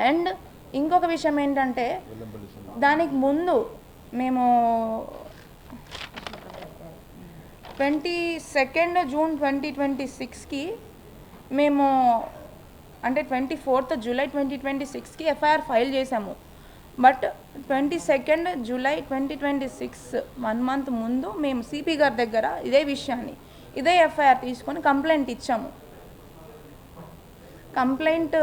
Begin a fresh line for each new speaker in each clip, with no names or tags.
And ఇంకొక విషయం ఏంటంటే దానికి ముందు మేము 22 జూన్ 2026కి మేము అంటే 24 జూలై 2026కి ఎఫ్ఐఆర్ ఫైల్ చేసాము. బట్ 22 జూలై 2026 1 మంత్ ముందు మేము సిపి గారి దగ్గర ఇదే విషయాన్ని ఇదే ఎఫ్ఐఆర్ తీసుకొని కంప్లైంట్ ఇచ్చాము. కంప్లైంట్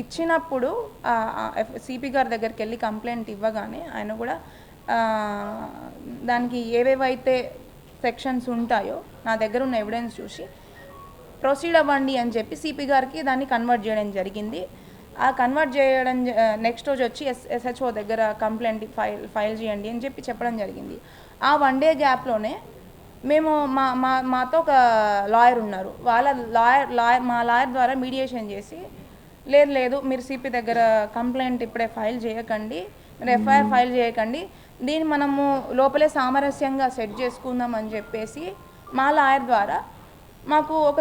ఇచ్చినప్పుడు సిపి గారి దగ్గరికి వెళ్ళి కంప్లైంట్ ఇవ్వగానే ఆయన కూడా దానికి ఏవేవైతే సెక్షన్స్ ఉంటాయో నా దగ్గర ఉన్న ఎవిడెన్స్ చూసి ప్రొసీడ్ అవ్వండి అని చెప్పి సిపి గారికి దాన్ని కన్వర్ట్ చేయడం జరిగింది. ఆ కన్వర్ట్ చేయడం నెక్స్ట్ రోజు వచ్చి ఎస్హెచ్ఓ దగ్గర కంప్లైంట్ ఫైల్ చేయండి అని చెప్పి చెప్పడం జరిగింది. ఆ 1 డే గ్యాప్లోనే మేము మాతో ఒక లాయర్ ఉన్నారు, వాళ్ళ మా లాయర్ ద్వారా మీడియేషన్ చేసి లేదు మీరు సిపి దగ్గర కంప్లైంట్ ఇప్పుడే ఫైల్ చేయకండి, మీరు ఎఫ్ఐఆర్ ఫైల్ చేయకండి, దీన్ని మనము లోపలే సామరస్యంగా సెట్ చేసుకుందాం అని చెప్పేసి మా లాయర్ ద్వారా మాకు ఒక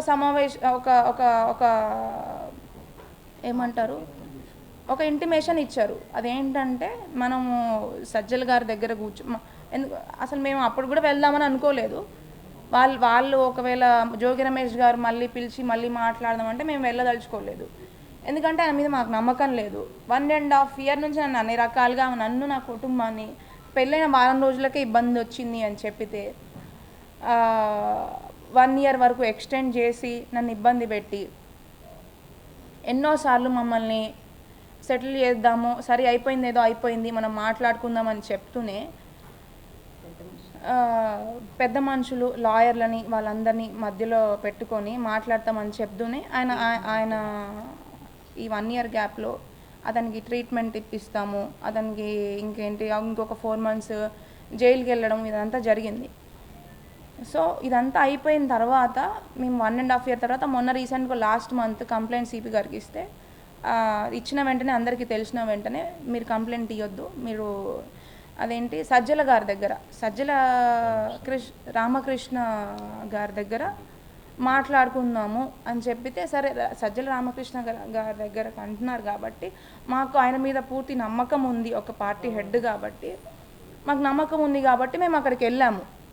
ఒక ఏమంటారు ఒక ఇంటిమేషన్ ఇచ్చారు. అదేంటంటే మనము సజ్జల గారి దగ్గర అసలు మేము అప్పుడు కూడా వెళ్దామని అనుకోలేదు. వాళ్ళు ఒకవేళ జోగి రమేష్ గారు మళ్ళీ పిలిచి మళ్ళీ మాట్లాడదామంటే మేము వెళ్ళదలుచుకోలేదు. ఎందుకంటే ఆయన మీద మాకు నమ్మకం లేదు. 1.5 year నుంచి నన్ను అన్ని రకాలుగా నా కుటుంబాన్ని పెళ్ళైన వారం రోజులకే ఇబ్బంది వచ్చింది అని చెప్పితే 1 year వరకు ఎక్స్టెండ్ చేసి నన్ను ఇబ్బంది పెట్టి ఎన్నోసార్లు మమ్మల్ని సెటిల్ చేద్దాము, సరే అయిపోయింది ఏదో అయిపోయింది మనం మాట్లాడుకుందామని చెప్తూనే పెద్ద మనుషులు లాయర్లని వాళ్ళందరినీ మధ్యలో పెట్టుకొని మాట్లాడతామని చెప్తూనే ఆయన ఈ 1 year గ్యాప్లో అతనికి ట్రీట్మెంట్ ఇప్పిస్తాము, అతనికి ఇంకొక 4 months జైలుకి వెళ్ళడం ఇదంతా జరిగింది. సో ఇదంతా అయిపోయిన తర్వాత మేము 1.5 year తర్వాత మొన్న రీసెంట్గా లాస్ట్ మంత్ కంప్లైంట్ సిపి గారికి ఇస్తే ఇచ్చిన వెంటనే అందరికీ తెలిసిన వెంటనే మీరు కంప్లైంట్ ఇవ్వద్దు, మీరు అదేంటి సజ్జల గారి దగ్గర రామకృష్ణ గారి దగ్గర మాట్లాడుకుందాము అని చెప్పితే సరే సజ్జల రామకృష్ణ గారి దగ్గర అంటున్నారు కాబట్టి మాకు ఆయన మీద పూర్తి నమ్మకం ఉంది, ఒక పార్టీ హెడ్ కాబట్టి మాకు నమ్మకం ఉంది కాబట్టి మేము అక్కడికి వెళ్ళాము.